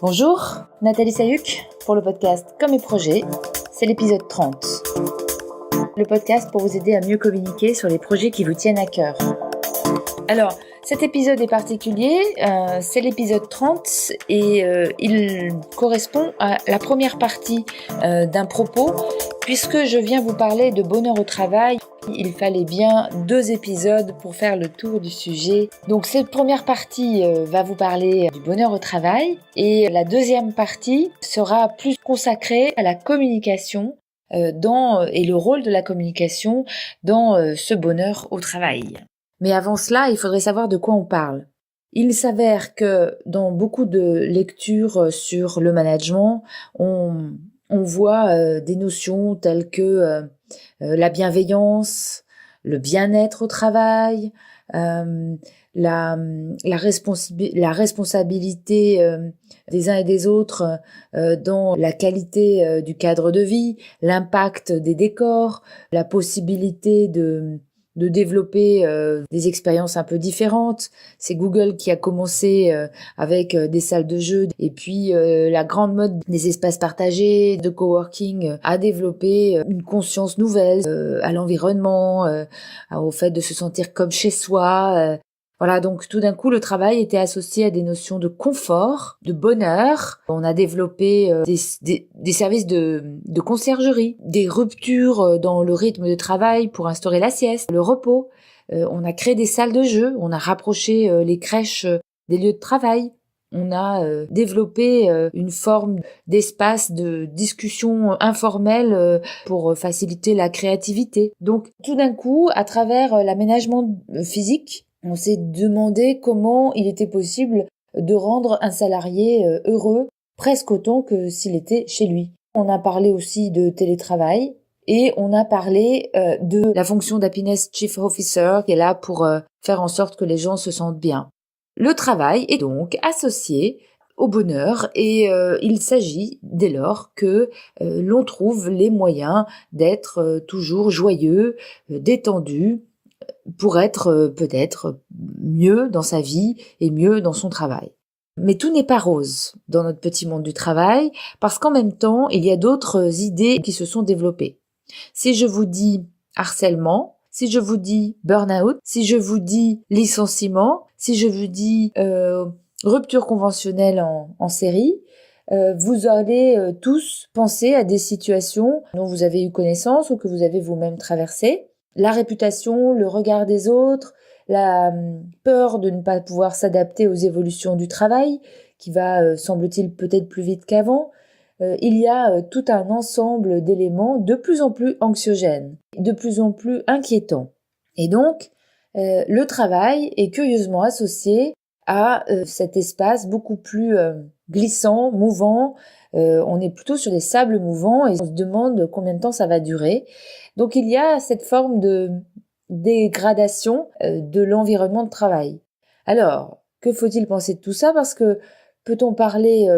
Bonjour, Nathalie Sayuk pour le podcast Comme mes projets, c'est l'épisode 30. Le podcast pour vous aider à mieux communiquer sur les projets qui vous tiennent à cœur. Alors, cet épisode est particulier, c'est l'épisode 30 et il correspond à la première partie d'un propos. Puisque je viens vous parler de bonheur au travail, il fallait bien 2 épisodes pour faire le tour du sujet. Donc cette première partie va vous parler du bonheur au travail et la deuxième partie sera plus consacrée à la communication et le rôle de la communication dans ce bonheur au travail. Mais avant cela, il faudrait savoir de quoi on parle. Il s'avère que dans beaucoup de lectures sur le management, on voit des notions telles que la bienveillance, le bien-être au travail, la responsabilité des uns et des autres dans la qualité du cadre de vie, l'impact des décors, la possibilité de développer des expériences un peu différentes. C'est Google qui a commencé avec des salles de jeu et puis la grande mode des espaces partagés, de coworking a développé une conscience nouvelle à l'environnement, au fait de se sentir comme chez soi. Voilà, donc tout d'un coup, le travail était associé à des notions de confort, de bonheur. On a développé des services de conciergerie, des ruptures dans le rythme de travail pour instaurer la sieste, le repos. On a créé des salles de jeu, on a rapproché les crèches des lieux de travail. On a développé une forme d'espace de discussion informelle pour faciliter la créativité. Donc tout d'un coup, à travers l'aménagement physique, on s'est demandé comment il était possible de rendre un salarié heureux presque autant que s'il était chez lui. On a parlé aussi de télétravail et on a parlé de la fonction d'Happiness Chief Officer qui est là pour faire en sorte que les gens se sentent bien. Le travail est donc associé au bonheur et il s'agit dès lors que l'on trouve les moyens d'être toujours joyeux, détendu, pour être peut-être mieux dans sa vie et mieux dans son travail. Mais tout n'est pas rose dans notre petit monde du travail, parce qu'en même temps, il y a d'autres idées qui se sont développées. Si je vous dis harcèlement, si je vous dis burn-out, si je vous dis licenciement, si je vous dis rupture conventionnelle en série, vous allez tous penser à des situations dont vous avez eu connaissance ou que vous avez vous-même traversées. La réputation, le regard des autres, la peur de ne pas pouvoir s'adapter aux évolutions du travail, qui va, semble-t-il, peut-être plus vite qu'avant. Il y a tout un ensemble d'éléments de plus en plus anxiogènes, de plus en plus inquiétants. Et donc, le travail est curieusement associé à cet espace beaucoup plus glissant, mouvant. On est plutôt sur des sables mouvants et on se demande combien de temps ça va durer. Donc il y a cette forme de dégradation de l'environnement de travail. Alors, que faut-il penser de tout ça? Parce que peut-on parler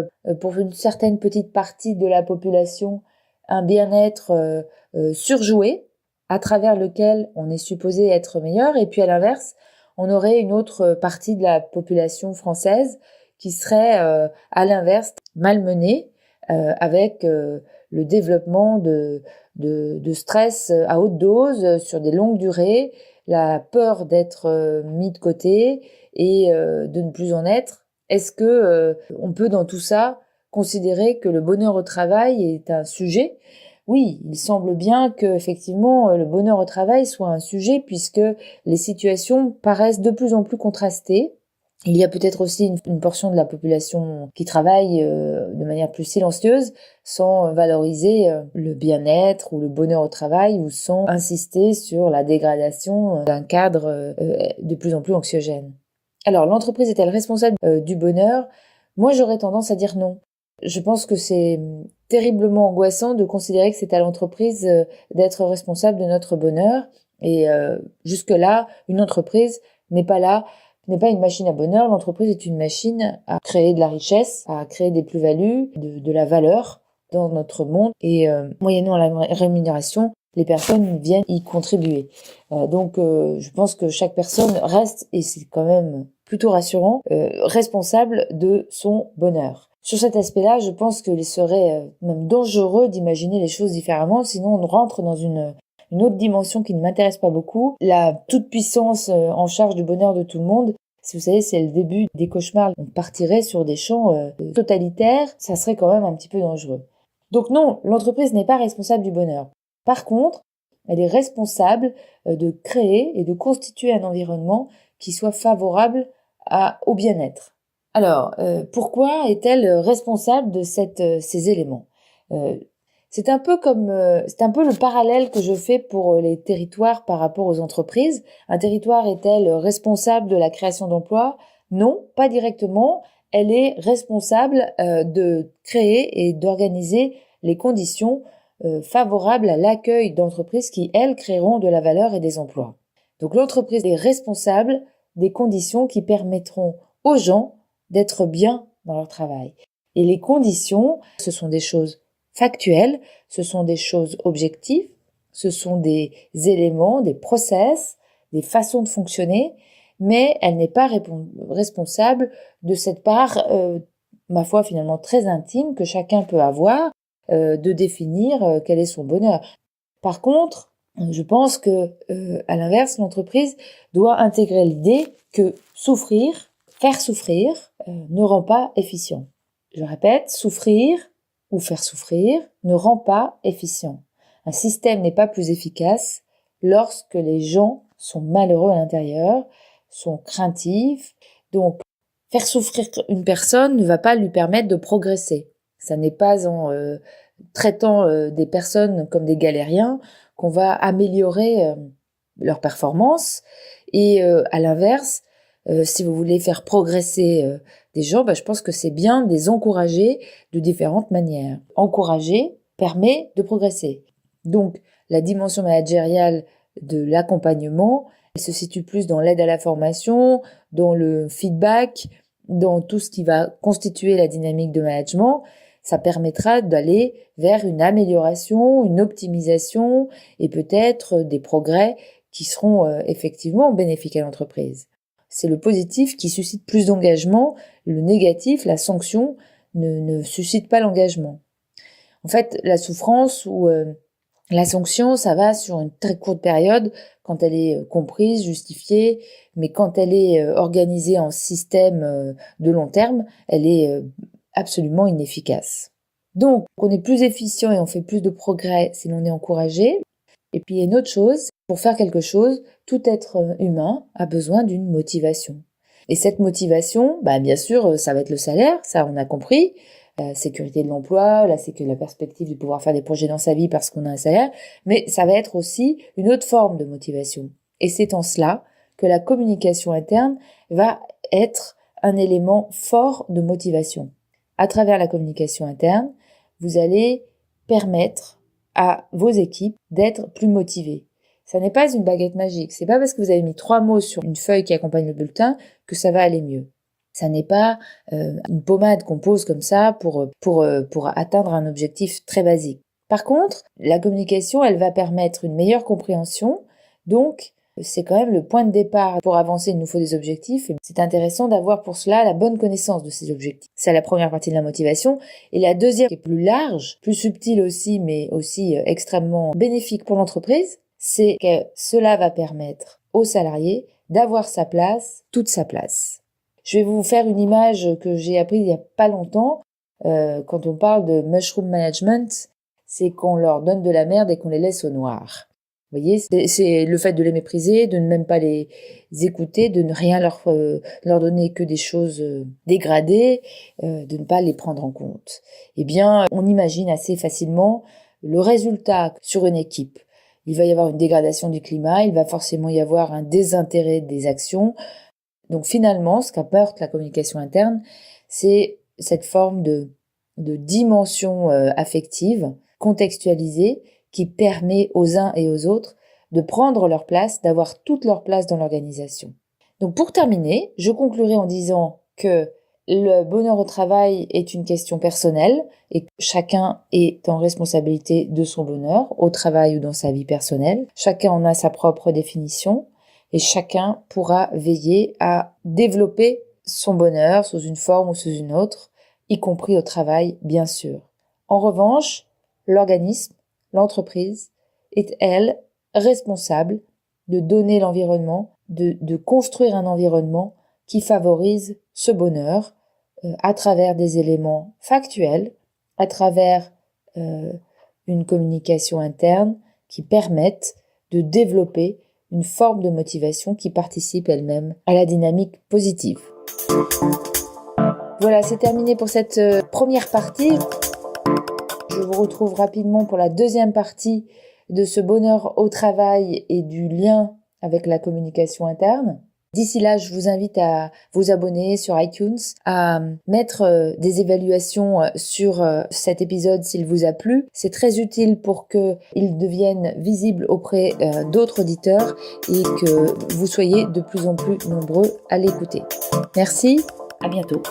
pour une certaine petite partie de la population un bien-être surjoué à travers lequel on est supposé être meilleur, et puis à l'inverse, on aurait une autre partie de la population française qui serait à l'inverse malmenée avec le développement de stress à haute dose sur des longues durées, la peur d'être mis de côté et de ne plus en être. Est-ce que on peut dans tout ça considérer que le bonheur au travail est un sujet? Oui, il semble bien que effectivement le bonheur au travail soit un sujet puisque les situations paraissent de plus en plus contrastées. Il y a peut-être aussi une portion de la population qui travaille de manière plus silencieuse, sans valoriser le bien-être ou le bonheur au travail, ou sans insister sur la dégradation d'un cadre de plus en plus anxiogène. Alors, l'entreprise est-elle responsable du bonheur? Moi, j'aurais tendance à dire non. Je pense que c'est terriblement angoissant de considérer que c'est à l'entreprise d'être responsable de notre bonheur. Et jusque-là, une entreprise n'est pas une machine à bonheur. L'entreprise est une machine à créer de la richesse, à créer des plus-values, de la valeur dans notre monde. Et moyennant la rémunération, les personnes viennent y contribuer. Donc je pense que chaque personne reste, et c'est quand même plutôt rassurant, responsable de son bonheur. Sur cet aspect-là, je pense qu'il serait même dangereux d'imaginer les choses différemment, sinon on rentre dans une autre dimension qui ne m'intéresse pas beaucoup, la toute-puissance en charge du bonheur de tout le monde. Si vous savez, c'est le début des cauchemars. On partirait sur des champs totalitaires, ça serait quand même un petit peu dangereux. Donc non, l'entreprise n'est pas responsable du bonheur. Par contre, elle est responsable de créer et de constituer un environnement qui soit favorable au bien-être. Alors, pourquoi est-elle responsable de ces éléments ? C'est un peu le parallèle que je fais pour les territoires par rapport aux entreprises. Un territoire est-elle responsable de la création d'emplois ? Non, pas directement. Elle est responsable de créer et d'organiser les conditions favorables à l'accueil d'entreprises qui, elles, créeront de la valeur et des emplois. Donc l'entreprise est responsable des conditions qui permettront aux gens d'être bien dans leur travail. Et les conditions, ce sont des choses factuelles, ce sont des choses objectives, ce sont des éléments, des process, des façons de fonctionner, mais elle n'est pas responsable de cette part, ma foi finalement très intime que chacun peut avoir, de définir quel est son bonheur. Par contre, je pense que, à l'inverse, l'entreprise doit intégrer l'idée que faire souffrir, ne rend pas efficient. Je répète, souffrir ou faire souffrir ne rend pas efficient. Un système n'est pas plus efficace lorsque les gens sont malheureux à l'intérieur, sont craintifs. Donc, faire souffrir une personne ne va pas lui permettre de progresser. Ça n'est pas en traitant des personnes comme des galériens qu'on va améliorer leur performance. Et à l'inverse, si vous voulez faire progresser des gens, je pense que c'est bien de les encourager de différentes manières. Encourager permet de progresser. Donc, la dimension managériale de l'accompagnement, elle se situe plus dans l'aide à la formation, dans le feedback, dans tout ce qui va constituer la dynamique de management. Ça permettra d'aller vers une amélioration, une optimisation et peut-être des progrès qui seront effectivement bénéfiques à l'entreprise. C'est le positif qui suscite plus d'engagement, le négatif, la sanction, ne suscite pas l'engagement. En fait, la souffrance ou la sanction, ça va sur une très courte période quand elle est comprise, justifiée, mais quand elle est organisée en système de long terme, elle est absolument inefficace. Donc, on est plus efficient et on fait plus de progrès si l'on est encouragé. Et puis, il y a une autre chose, pour faire quelque chose, tout être humain a besoin d'une motivation. Et cette motivation, bien sûr, ça va être le salaire, ça on a compris, la sécurité de l'emploi, la perspective de pouvoir faire des projets dans sa vie parce qu'on a un salaire, mais ça va être aussi une autre forme de motivation. Et c'est en cela que la communication interne va être un élément fort de motivation. À travers la communication interne, vous allez permettre à vos équipes d'être plus motivées. Ça n'est pas une baguette magique. C'est pas parce que vous avez mis 3 mots sur une feuille qui accompagne le bulletin que ça va aller mieux. Ça n'est pas une pommade qu'on pose comme ça pour atteindre un objectif très basique. Par contre, la communication, elle va permettre une meilleure compréhension. Donc, c'est quand même le point de départ. Pour avancer, il nous faut des objectifs. Et c'est intéressant d'avoir pour cela la bonne connaissance de ces objectifs. C'est la première partie de la motivation. Et la deuxième, qui est plus large, plus subtile aussi, mais aussi extrêmement bénéfique pour l'entreprise, c'est que cela va permettre aux salariés d'avoir sa place, toute sa place. Je vais vous faire une image que j'ai apprise il y a pas longtemps. Quand on parle de mushroom management, c'est qu'on leur donne de la merde et qu'on les laisse au noir. Vous voyez, c'est le fait de les mépriser, de ne même pas les écouter, de ne rien leur donner que des choses dégradées, de ne pas les prendre en compte. Eh bien, on imagine assez facilement le résultat sur une équipe. Il va y avoir une dégradation du climat, il va forcément y avoir un désintérêt des actions. Donc finalement, ce qu'apporte la communication interne, c'est cette forme de dimension affective, contextualisée, qui permet aux uns et aux autres de prendre leur place, d'avoir toute leur place dans l'organisation. Donc pour terminer, je conclurai en disant que le bonheur au travail est une question personnelle et que chacun est en responsabilité de son bonheur, au travail ou dans sa vie personnelle. Chacun en a sa propre définition. et chacun pourra veiller à développer son bonheur sous une forme ou sous une autre, y compris au travail, bien sûr. En revanche, l'organisme, l'entreprise, est, elle, responsable de donner l'environnement, de construire un environnement qui favorise ce bonheur à travers des éléments factuels, à travers une communication interne qui permettent de développer une forme de motivation qui participe elle-même à la dynamique positive. Voilà, c'est terminé pour cette première partie. Je vous retrouve rapidement pour la deuxième partie de ce bonheur au travail et du lien avec la communication interne. D'ici là, je vous invite à vous abonner sur iTunes, à mettre des évaluations sur cet épisode s'il vous a plu. C'est très utile pour qu'il devienne visible auprès d'autres auditeurs et que vous soyez de plus en plus nombreux à l'écouter. Merci, à bientôt.